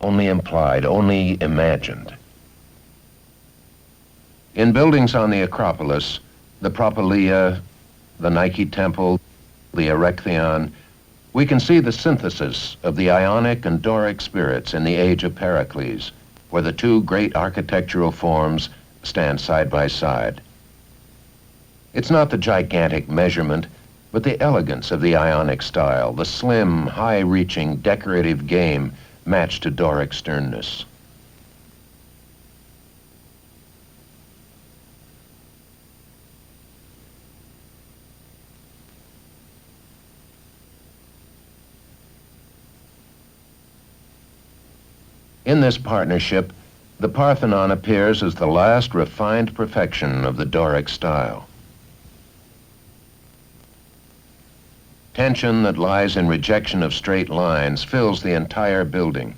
only implied, only imagined. In buildings on the Acropolis, the Propylaea, the Nike Temple, the Erechtheion, we can see the synthesis of the Ionic and Doric spirits in the age of Pericles, where the two great architectural forms stand side by side. It's not the gigantic measurement, but the elegance of the Ionic style, the slim, high-reaching, decorative game matched to Doric sternness. In this partnership, the Parthenon appears as the last refined perfection of the Doric style. Tension that lies in rejection of straight lines fills the entire building.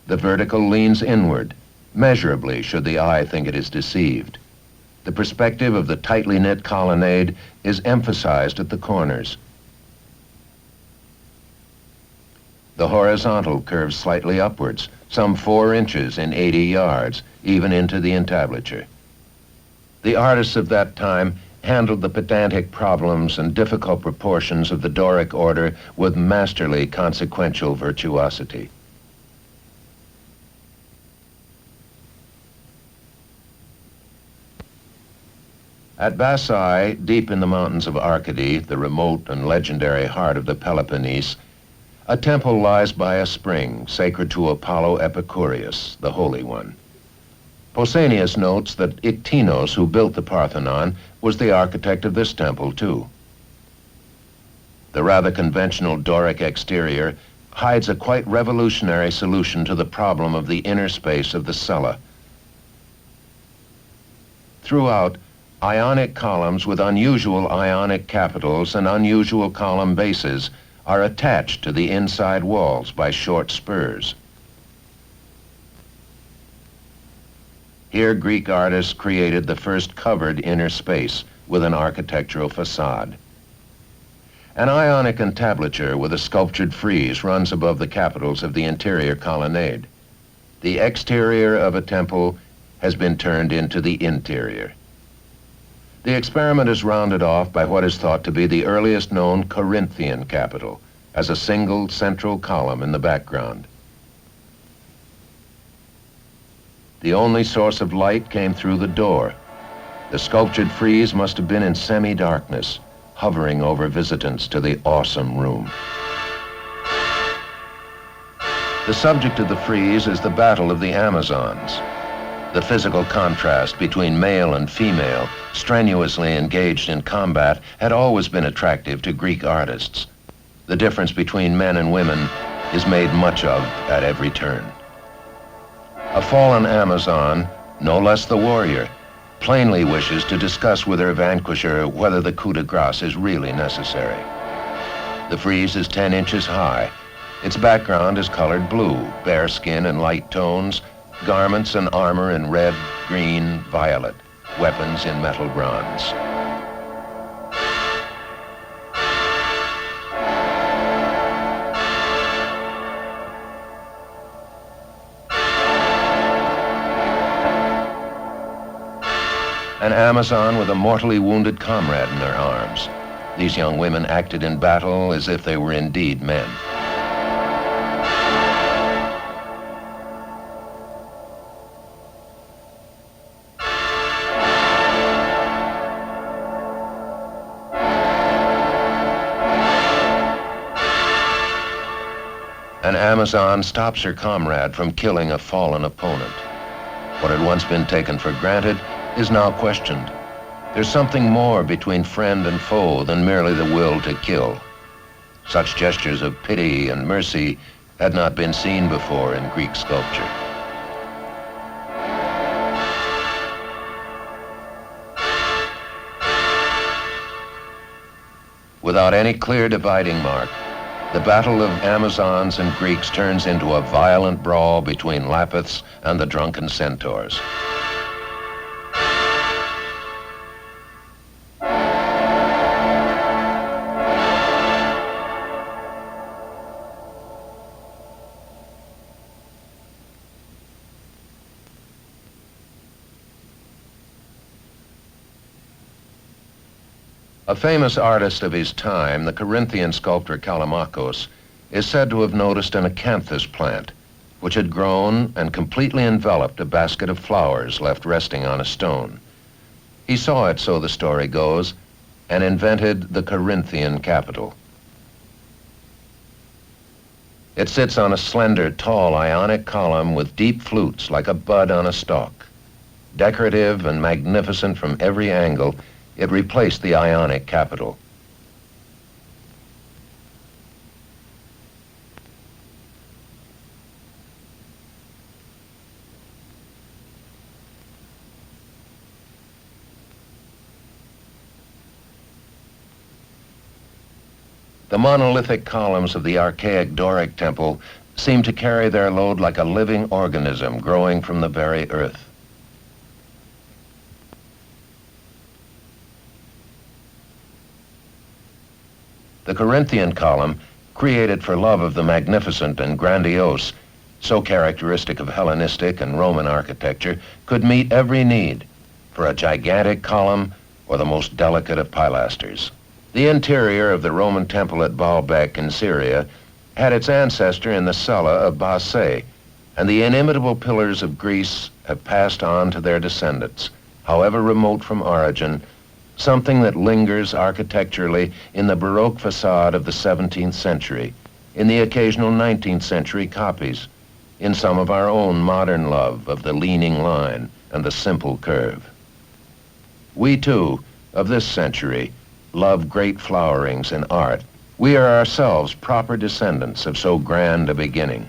The vertical leans inward, measurably should the eye think it is deceived. The perspective of the tightly knit colonnade is emphasized at the corners. The horizontal curves slightly upwards, some 4 inches in 80 yards, even into the entablature. The artists of that time handled the pedantic problems and difficult proportions of the Doric order with masterly consequential virtuosity. At Bassae, deep in the mountains of Arcady, the remote and legendary heart of the Peloponnese, a temple lies by a spring sacred to Apollo Epicurus, the Holy One. Pausanias notes that Iktinos, who built the Parthenon, was the architect of this temple too. The rather conventional Doric exterior hides a quite revolutionary solution to the problem of the inner space of the cella. Throughout, Ionic columns with unusual Ionic capitals and unusual column bases are attached to the inside walls by short spurs. Here, Greek artists created the first covered inner space with an architectural facade. An Ionic entablature with a sculptured frieze runs above the capitals of the interior colonnade. The exterior of a temple has been turned into the interior. The experiment is rounded off by what is thought to be the earliest known Corinthian capital, as a single central column in the background. The only source of light came through the door. The sculptured frieze must have been in semi-darkness, hovering over visitants to the awesome room. The subject of the frieze is the Battle of the Amazons. The physical contrast between male and female, strenuously engaged in combat, had always been attractive to Greek artists. The difference between men and women is made much of at every turn. A fallen Amazon, no less the warrior, plainly wishes to discuss with her vanquisher whether the coup de grace is really necessary. The frieze is 10 inches high. Its background is colored blue, bare skin and light tones, garments and armor in red, green, violet, weapons in metal bronze. An Amazon with a mortally wounded comrade in her arms. These young women acted in battle as if they were indeed men. An Amazon stops her comrade from killing a fallen opponent. What had once been taken for granted is now questioned. There's something more between friend and foe than merely the will to kill. Such gestures of pity and mercy had not been seen before in Greek sculpture. Without any clear dividing mark, the battle of Amazons and Greeks turns into a violent brawl between Lapiths and the drunken centaurs. A famous artist of his time, the Corinthian sculptor Callimachus, is said to have noticed an acanthus plant, which had grown and completely enveloped a basket of flowers left resting on a stone. He saw it, so the story goes, and invented the Corinthian capital. It sits on a slender, tall Ionic column with deep flutes like a bud on a stalk. Decorative and magnificent from every angle, it replaced the Ionic capital. The monolithic columns of the archaic Doric temple seem to carry their load like a living organism growing from the very earth. The Corinthian column, created for love of the magnificent and grandiose, so characteristic of Hellenistic and Roman architecture, could meet every need, for a gigantic column or the most delicate of pilasters. The interior of the Roman temple at Baalbek in Syria had its ancestor in the cella of Baassé, and the inimitable pillars of Greece have passed on to their descendants, however remote from origin, something that lingers architecturally in the Baroque facade of the 17th century, in the occasional 19th century copies, in some of our own modern love of the leaning line and the simple curve. We too, of this century, love great flowerings in art. We are ourselves proper descendants of so grand a beginning.